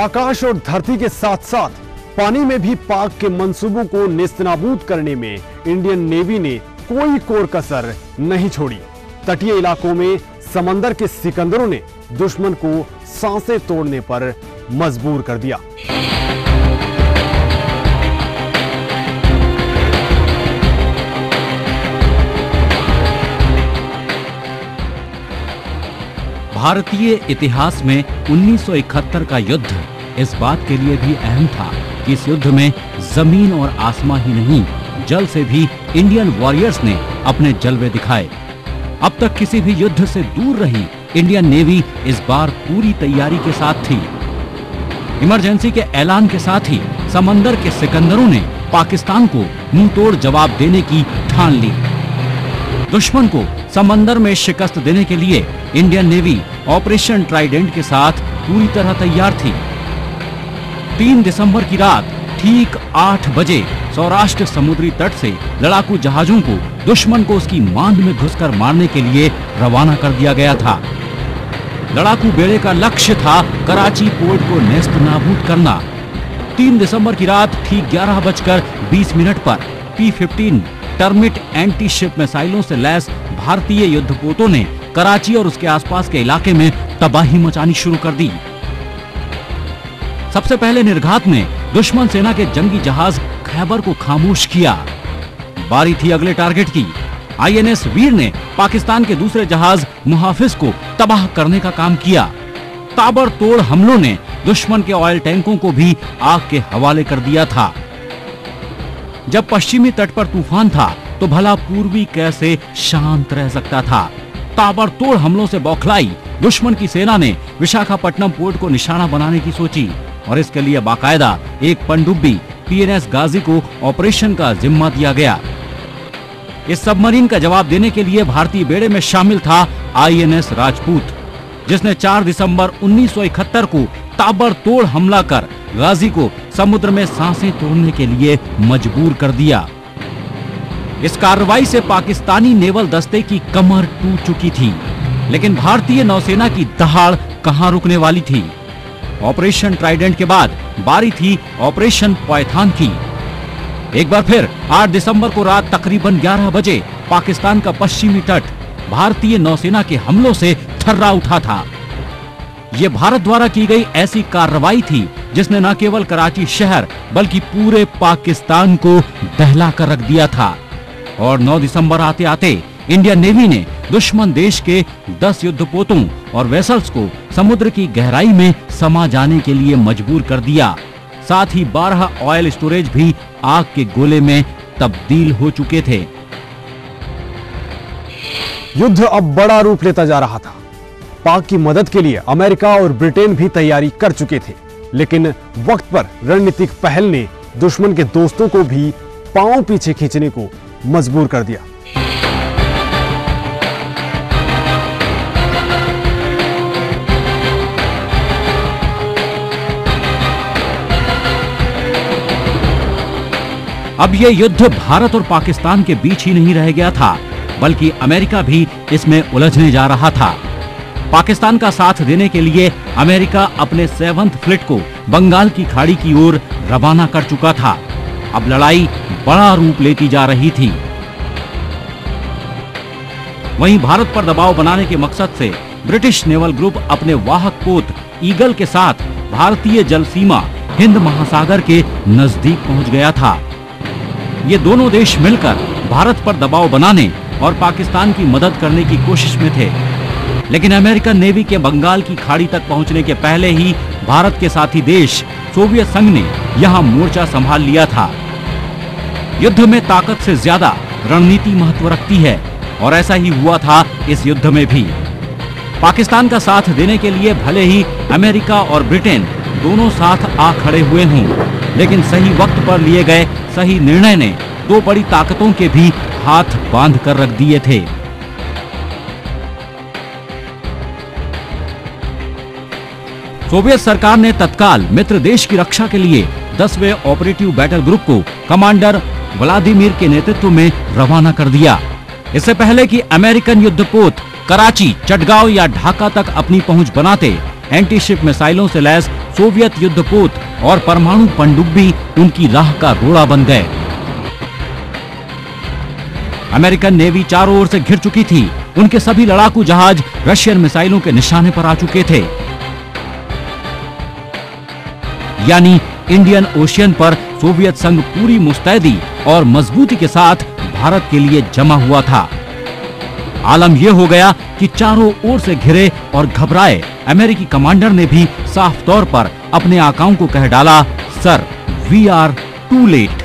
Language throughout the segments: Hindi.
आकाश और धरती के साथ साथ पानी में भी पाक के मंसूबों को नेस्तनाबूद करने में इंडियन नेवी ने कोई कोर कसर नहीं छोड़ी। तटीय इलाकों में समंदर के सिकंदरों ने दुश्मन को सांसें तोड़ने पर मजबूर कर दिया। भारतीय इतिहास में 1971 का युद्ध इस बात के लिए भी अहम था कि इस युद्ध में जमीन और आसमां ही नहीं, जल से भी इंडियन वॉरियर्स ने अपने जलवे दिखाए। अब तक किसी भी युद्ध से दूर रही इंडियन नेवी इस बार पूरी तैयारी के साथ थी। इमरजेंसी के ऐलान के साथ ही समंदर के सिकंदरों ने पाकिस्तान को मुंहतोड़ जवाब देने की ठान ली। दुश्मन को समंदर में शिकस्त देने के लिए इंडियन नेवी ऑपरेशन ट्राइडेंट के साथ पूरी तरह तैयार थी। 3 दिसंबर की रात ठीक 8 बजे सौराष्ट्र समुद्री तट से लड़ाकू जहाजों को दुश्मन को उसकी मांद में घुसकर मारने के लिए रवाना कर दिया गया था। लड़ाकू बेड़े का लक्ष्य था कराची पोर्ट को नेस्तनाबूद करना। 3 दिसंबर की रात ठीक 11:20 पर P-15 टर्मिट एंटी शिप मिसाइलों से लैस भारतीय युद्धपोतों ने कराची और उसके आसपास के इलाके में तबाही मचानी शुरू कर दी। सबसे पहले निर्घात में दुश्मन सेना के जंगी जहाज खैबर को खामोश किया। बारी थी अगले टारगेट की। INS वीर ने पाकिस्तान के दूसरे जहाज मुहाफिज को तबाह करने का काम किया। ताबड़तोड़ हमलों ने दुश्मन के ऑयल टैंकों को भी आग के हवाले कर दिया था। जब पश्चिमी तट पर तूफान था तो भला पूर्वी कैसे शांत रह सकता था। ताबड़तोड़ हमलों से बौखलाई दुश्मन की सेना ने विशाखापट्टनम पोर्ट को निशाना बनाने की सोची और इसके लिए बाकायदा एक पनडुब्बी PNS गाजी को ऑपरेशन का जिम्मा दिया गया। इस सबमरीन का जवाब देने के लिए भारतीय बेड़े में शामिल था INS राजपूत, जिसने 4 दिसंबर 1971 को ताबड़तोड़ हमला कर गाजी को समुद्र में सांसें तोड़ने के लिए मजबूर कर दिया। इस कार्रवाई से पाकिस्तानी नेवल दस्ते की कमर टूट चुकी थी, लेकिन भारतीय नौसेना की दहाड़ कहां रुकने वाली थी। ऑपरेशन ट्राइडेंट के बाद बारी थी ऑपरेशन पायथान की। एक बार फिर 8 दिसंबर को रात तकरीबन 11 बजे पाकिस्तान का पश्चिमी तट भारतीय नौसेना के हमलों से थर्रा उठा था। ये भारत द्वारा की गई ऐसी कार्रवाई थी जिसने न केवल कराची शहर बल्कि पूरे पाकिस्तान को दहला कर रख दिया था। और 9 दिसंबर आते आते इंडियन नेवी ने दुश्मन देश के 10 युद्धपोतों और वेसल्स को समुद्र की गहराई में समा जाने के लिए मजबूर कर दिया। साथ ही 12 ऑयल स्टोरेज भी आग के गोले में तब्दील हो चुके थे। युद्ध अब बड़ा रूप लेता जा रहा था। पाक की मदद के लिए अमेरिका और ब्रिटेन भी तैयारी कर चुके थे, लेकिन वक्त पर रणनीतिक पहल ने दुश्मन के दोस्तों को भी पांव पीछे खींचने को मजबूर कर दिया। अब यह युद्ध भारत और पाकिस्तान के बीच ही नहीं रह गया था, बल्कि अमेरिका भी इसमें उलझने जा रहा था। पाकिस्तान का साथ देने के लिए अमेरिका अपने 7th फ्लीट को बंगाल की खाड़ी की ओर रवाना कर चुका था। अब लड़ाई बड़ा रूप लेती जा रही थी। वहीं भारत पर दबाव बनाने के मकसद से ब्रिटिश नेवल ग्रुप अपने वाहक पोत ईगल के साथ भारतीय जल सीमा हिंद महासागर के नजदीक पहुंच गया था। ये दोनों देश मिलकर भारत पर दबाव बनाने और पाकिस्तान की मदद करने की कोशिश में थे, लेकिन अमेरिकन नेवी के बंगाल की खाड़ी तक पहुंचने के पहले ही भारत के साथी देश सोवियत संघ ने यहां मोर्चा संभाल लिया था। युद्ध में ताकत से ज्यादा रणनीति महत्व रखती है और ऐसा ही हुआ था इस युद्ध में भी। पाकिस्तान का साथ देने के लिए भले ही अमेरिका और ब्रिटेन दोनों साथ आ खड़े हुए हों, लेकिन सही वक्त पर लिए गए सही निर्णय ने दो बड़ी ताकतों के भी हाथ बांध कर रख दिए थे। सोवियत सरकार ने तत्काल मित्र देश की रक्षा के लिए 10वें ऑपरेटिव बैटल ग्रुप को कमांडर व्लादिमीर के नेतृत्व में रवाना कर दिया। इससे पहले कि अमेरिकन युद्धपोत कराची, चटगांव या ढाका तक अपनी पहुंच बनाते, एंटी शिप मिसाइलों से लैस सोवियत युद्धपोत और परमाणु पनडुब्बी उनकी राह का रोड़ा बन गए। अमेरिकन नेवी चारों ओर से घिर चुकी थी। उनके सभी लड़ाकू जहाज रशियन मिसाइलों के निशाने पर आ चुके थे। यानी इंडियन ओशियन पर सोवियत संघ पूरी मुस्तैदी और मजबूती के साथ भारत के लिए जमा हुआ था। आलम यह हो गया कि चारों ओर से घिरे और घबराए अमेरिकी कमांडर ने भी साफ तौर पर अपने आकाओं को कह डाला, sir we are too late.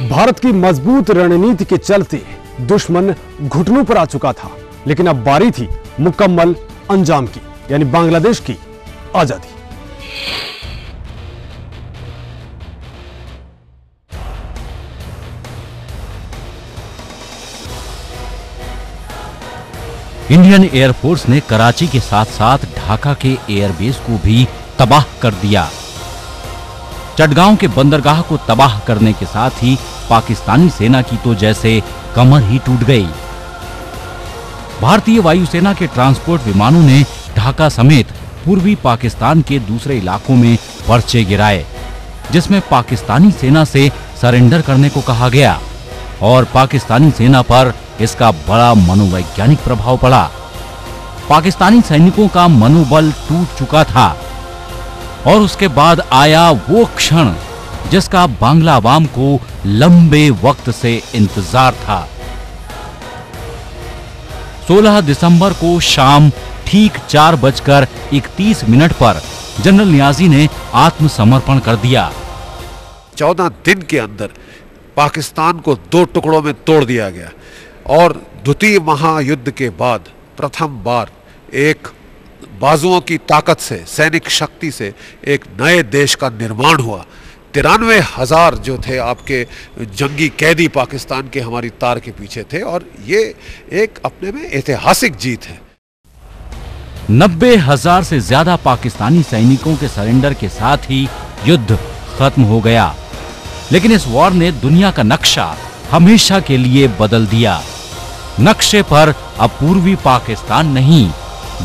Bharat की मजबूत रणनीति के चलते दुश्मन घुटनों पर आ चुका था, लेकिन अब बारी थी मुकम्मल अंजाम की, यानी बांग्लादेश की आजादी। इंडियन एयरफोर्स ने कराची के साथ साथ ढाका के एयरबेस को भी तबाह कर दिया। चटगांव के बंदरगाह को तबाह करने के साथ ही पाकिस्तानी सेना की तो जैसे कमर ही टूट गई। भारतीय वायुसेना के ट्रांसपोर्ट विमानों ने ढाका समेत पूर्वी पाकिस्तान के दूसरे इलाकों में पर्चे गिराए, जिसमें पाकिस्तानी सेना से सरेंडर करने को कहा गया और पाकिस्तानी सेना पर इसका बड़ा मनोवैज्ञानिक प्रभाव पड़ा। पाकिस्तानी सैनिकों का मनोबल टूट चुका था और उसके बाद आया वो क्षण जिसका बांग्ला अवाम को लंबे वक्त से इंतजार था। 16 दिसंबर को शाम ठीक 4:31 पर जनरल नियाजी ने आत्मसमर्पण कर दिया। 14 दिन के अंदर पाकिस्तान को 2 टुकड़ों में तोड़ दिया गया और द्वितीय महायुद्ध के बाद प्रथम बार एक बाजुओं की ताकत से, सैनिक शक्ति से एक नए देश का निर्माण हुआ। 93,000 जो थे आपके जंगी कैदी पाकिस्तान के हमारी तार के पीछे थे और ये एक अपने में ऐतिहासिक जीत है। 90,000 से ज्यादा पाकिस्तानी सैनिकों के सरेंडर के साथ ही युद्ध खत्म हो गया, लेकिन इस वॉर ने दुनिया का नक्शा हमेशा के लिए बदल दिया। नक्शे पर अब पूर्वी पाकिस्तान नहीं,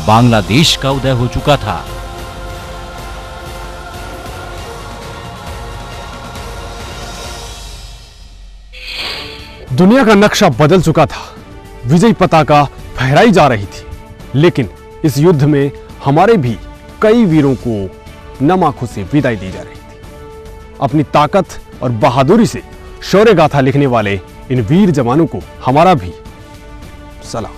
बांग्लादेश का उदय हो चुका था। दुनिया का नक्शा बदल चुका था, विजयी पताका फहराई जा रही थी, लेकिन इस युद्ध में हमारे भी कई वीरों को नम आंखों से विदाई दी जा रही थी। अपनी ताकत और बहादुरी से शौर्य गाथा लिखने वाले इन वीर जवानों को हमारा भी सलाम।